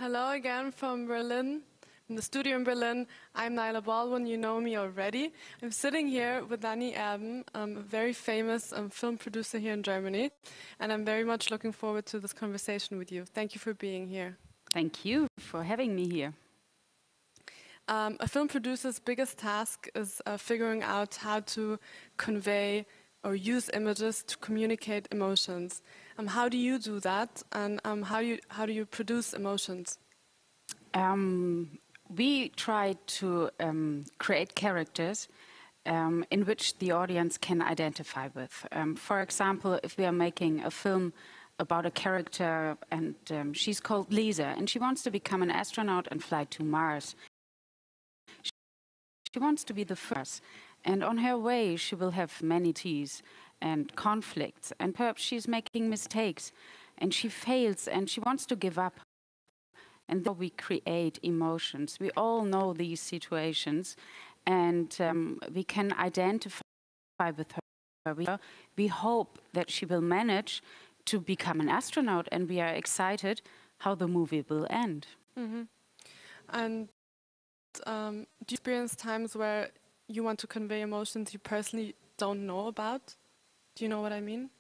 Hello again from Berlin, from the studio in Berlin. I'm Nyla Baldwin, you know me already. I'm sitting here with Nanni Erben, a very famous film producer here in Germany, and I'm very much looking forward to this conversation with you. Thank you for being here. Thank you for having me here. A film producer's biggest task is figuring out how to convey or use images to communicate emotions. How do you do that, and how do you produce emotions? We try to create characters in which the audience can identify with. For example, if we are making a film about a character and she's called Lisa and she wants to become an astronaut and fly to Mars. She wants to be the first, and on her way she will have many teas and conflicts, and perhaps she's making mistakes and she fails and she wants to give up. And then we create emotions. We all know these situations, and we can identify with her. We hope that she will manage to become an astronaut, and we are excited how the movie will end. Mm-hmm. And do you experience times where you want to convey emotions you personally don't know about? Do you know what I mean?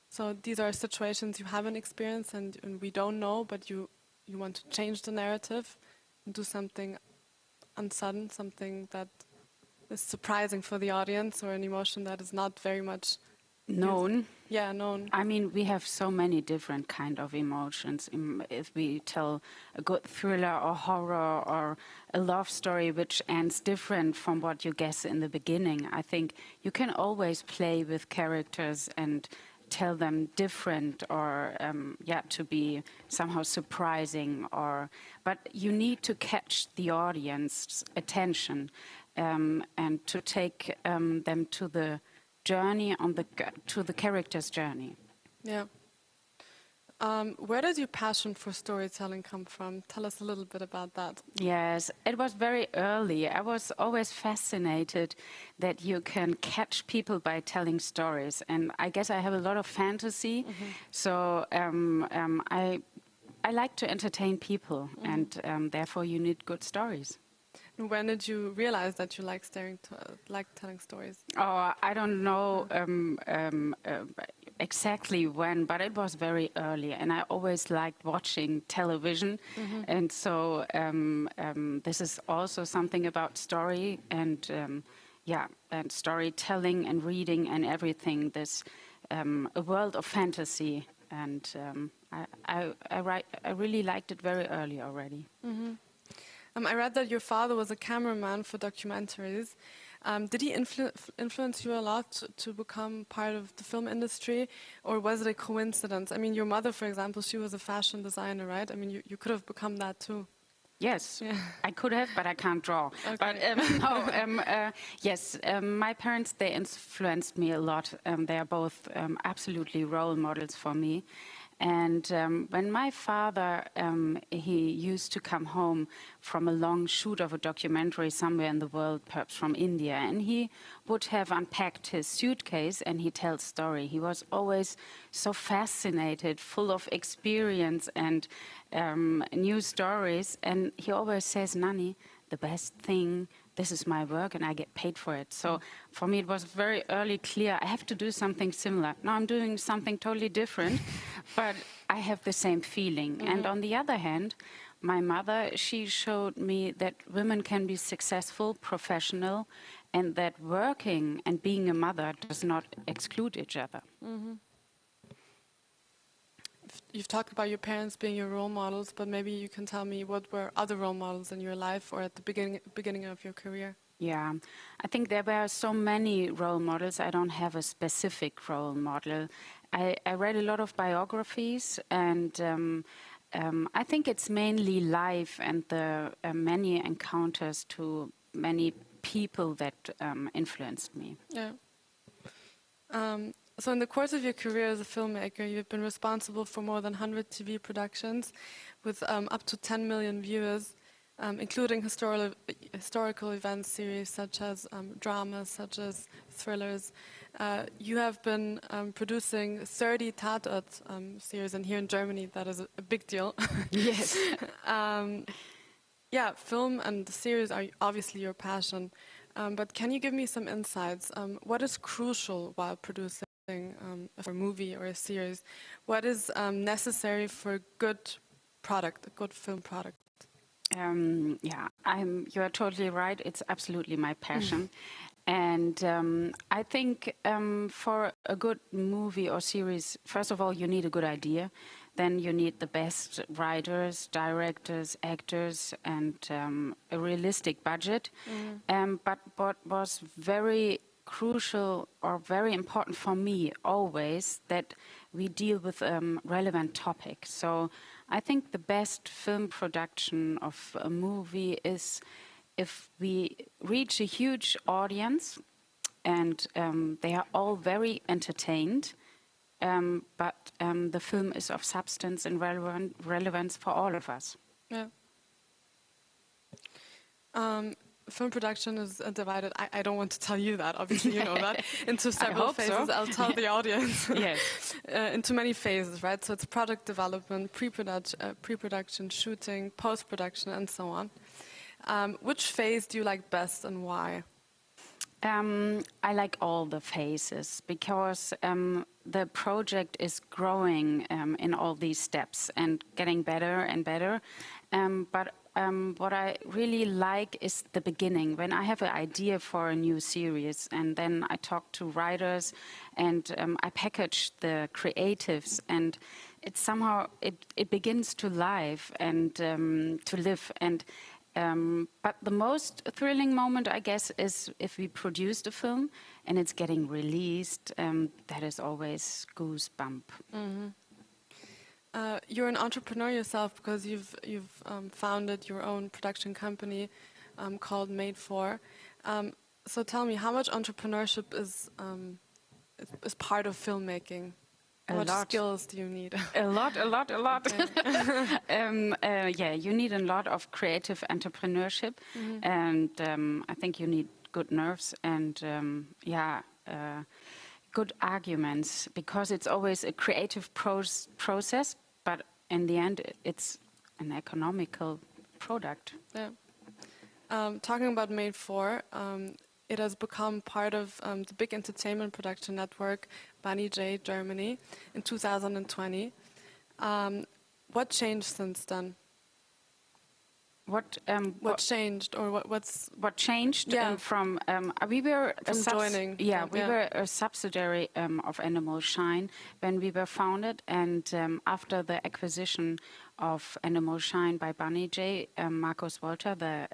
So these are situations you haven't experienced and we don't know, but you want to change the narrative and do something unsudden, something that is surprising for the audience, or an emotion that is not very much known. Yeah, known. I mean, we have so many different kind of emotions. If we tell a good thriller or horror or a love story which ends different from what you guess in the beginning, I think you can always play with characters and tell them different, or to be somehow surprising, but you need to catch the audience's attention and to take them to the journey, to the character's journey. Yeah. Where does your passion for storytelling come from? Tell us a little bit about that. Yes, it was very early. I was always fascinated that you can catch people by telling stories, and I guess I have a lot of fantasy, so I like to entertain people, and therefore you need good stories. And when did you realize that you like telling stories? Oh, I don't know exactly when, but it was very early, and I always liked watching television, and so this is also something about story and and storytelling and reading and everything. This a world of fantasy, and I really liked it very early already. I read that your father was a cameraman for documentaries. Did he influence you a lot to become part of the film industry, or was it a coincidence? I mean, your mother, for example, she was a fashion designer, right? I mean, you could have become that too. Yes, yeah. I could have, but I can't draw. Okay. But yes, my parents, they influenced me a lot. They are both absolutely role models for me. And when my father, he used to come home from a long shoot of a documentary somewhere in the world, perhaps from India, and he would have unpacked his suitcase and he tells story. He was always so fascinated, full of experience and new stories. And he always says, Nanni, the best thing, this is my work and I get paid for it. So for me, it was very early clear, I have to do something similar. Now I'm doing something totally different, but I have the same feeling. And on the other hand, my mother, she showed me that women can be successful, professional, and that working and being a mother does not exclude each other. You've talked about your parents being your role models, but maybe you can tell me what were other role models in your life or at the beginning of your career? Yeah, I think there were so many role models. I don't have a specific role model. I read a lot of biographies, and I think it's mainly life and the many encounters to many people that influenced me. Yeah. So in the course of your career as a filmmaker, you've been responsible for more than 100 TV productions with up to 10 million viewers, including historical event series such as dramas, such as thrillers. You have been producing 30 Tatort series, and here in Germany that is a big deal. Yes. Yeah, film and series are obviously your passion, but can you give me some insights? What is crucial while producing a movie or a series? What is necessary for a good product, a good film product? Yeah, you are totally right. It's absolutely my passion. And I think for a good movie or series, first of all, you need a good idea. Then you need the best writers, directors, actors, and a realistic budget. But what was very crucial or very important for me always, that we deal with relevant topics. So I think the best film production of a movie is if we reach a huge audience and they are all very entertained, but the film is of substance and relevance for all of us. Yeah. Film production is divided, I don't want to tell you that, obviously you know that, into several phases. So. I'll tell the audience. Yes. Into many phases, right? So it's product development, pre-production, shooting, post-production, and so on. Which phase do you like best and why? I like all the phases because the project is growing in all these steps and getting better and better. But what I really like is the beginning, when I have an idea for a new series and then I talk to writers and I package the creatives, and it somehow it begins to live and to live. And but the most thrilling moment, I guess, is if we produce the film and it's getting released. That is always goosebump. Mm-hmm. You're an entrepreneur yourself because you've founded your own production company called Madefor. So tell me, how much entrepreneurship is part of filmmaking? How much skills do you need? A lot. Okay. Yeah, you need a lot of creative entrepreneurship, and I think you need good nerves and good arguments, because it's always a creative process, but in the end, it's an economical product. Yeah. Talking about Madefor, it has become part of the big entertainment production network, Banijay, Germany, in 2020. What changed since then? What changed, or what changed from we were joining? Yeah, we were a subsidiary of Animal Shine when we were founded, and after the acquisition of Animal Shine by Banijay, Markus Wolter, the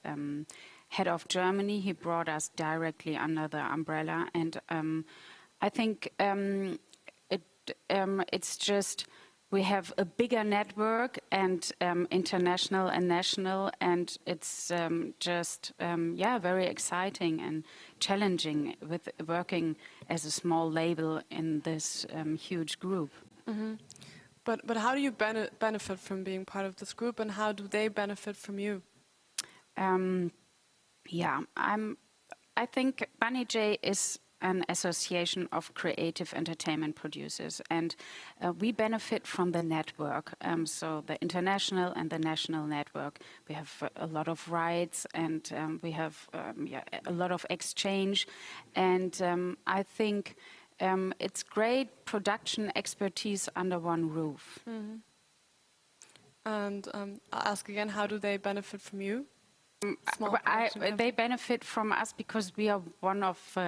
head of Germany, he brought us directly under the umbrella, and I think it's just. We have a bigger network and international and national, and it's just very exciting and challenging with working as a small label in this huge group. Mm-hmm. But how do you benefit from being part of this group, and how do they benefit from you? I think Banijay is an association of creative entertainment producers, and we benefit from the network. So the international and the national network, we have a lot of rights, and we have a lot of exchange, and I think it's great production expertise under one roof. Mm-hmm. And I'll ask again, how do they benefit from you? They benefit from us because we are one of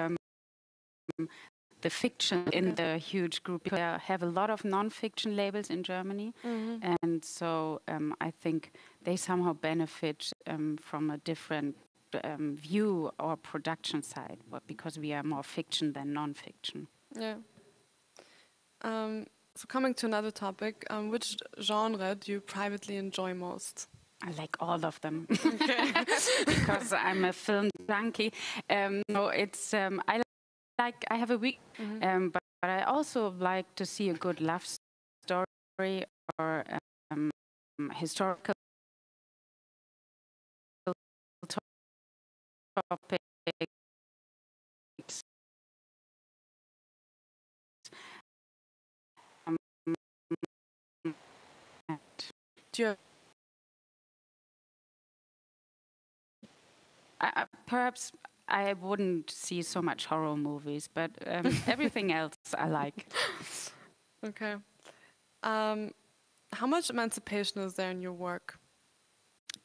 the fiction in the huge group. We have a lot of non-fiction labels in Germany, and so I think they somehow benefit from a different view or production side, because we are more fiction than non-fiction. Yeah. So coming to another topic, which genre do you privately enjoy most? I like all of them, because I'm a film junkie. I have a week, but I also like to see a good love story or historical topics. Do you perhaps I wouldn't see so much horror movies, but everything else I like. Okay. How much emancipation is there in your work?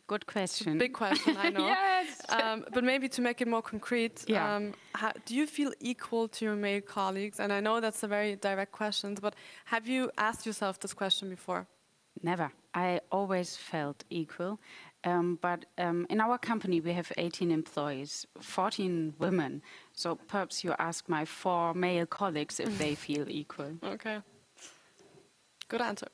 Good question. Big question, I know. Yes. But maybe to make it more concrete, Yeah. do you feel equal to your male colleagues? And I know that's a very direct question, but have you asked yourself this question before? Never. I always felt equal. But in our company, we have 18 employees, 14 women. So perhaps you ask my 4 male colleagues if they feel equal. Okay. Good answer.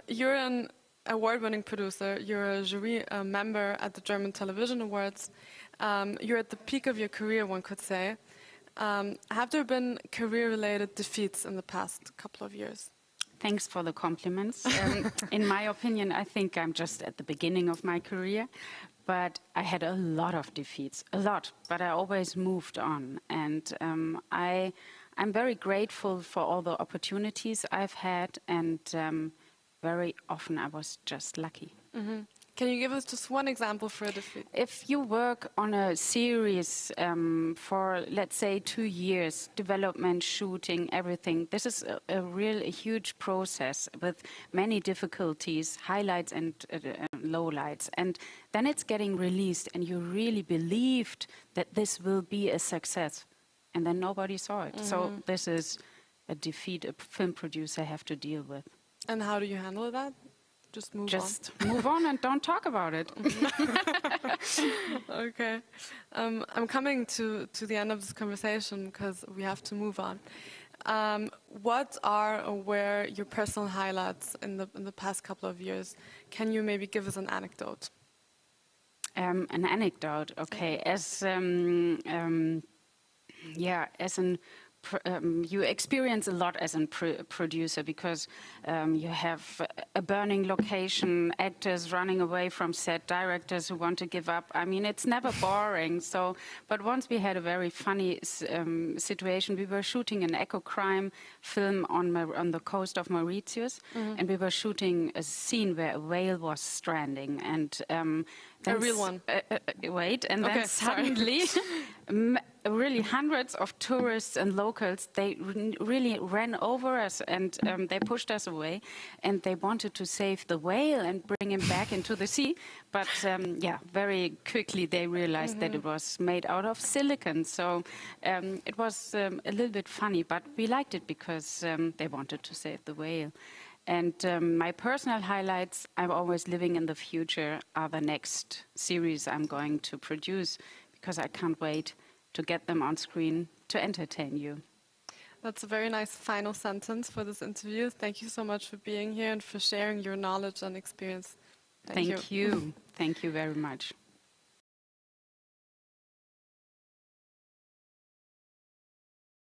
You're an award-winning producer. You're a jury member at the German Television Awards. You're at the peak of your career, one could say. Have there been career-related defeats in the past couple of years? Thanks for the compliments. In my opinion, I think I'm just at the beginning of my career. But I had a lot of defeats, a lot. But I always moved on. And I'm very grateful for all the opportunities I've had. And very often I was just lucky. Mm-hmm. Can you give us just one example for a defeat? If you work on a series for, let's say, 2 years, development, shooting, everything, this is a huge process with many difficulties, highlights and lowlights. And then it's getting released and you really believed that this will be a success. And then nobody saw it. Mm-hmm. So this is a defeat a film producer have to deal with. And how do you handle that? Just move on and don't talk about it. Okay. I'm coming to the end of this conversation because we have to move on. What are or were your personal highlights in the past couple of years? Can you maybe give us an anecdote? An anecdote, okay. As you experience a lot as a producer because you have a burning location, actors running away from set, directors who want to give up. I mean, it's never boring. So, but once we had a very funny situation. We were shooting an eco-crime film on the coast of Mauritius, and we were shooting a scene where a whale was stranding, and a real one. Then suddenly. Really hundreds of tourists and locals, they really ran over us and they pushed us away and they wanted to save the whale and bring him back into the sea. But very quickly they realized that it was made out of silicon. So it was a little bit funny, but we liked it because they wanted to save the whale. And my personal highlights, I'm always living in the future, are the next series I'm going to produce because I can't wait to get them on screen to entertain you. That's a very nice final sentence for this interview. Thank you so much for being here and for sharing your knowledge and experience. Thank you. Thank you very much.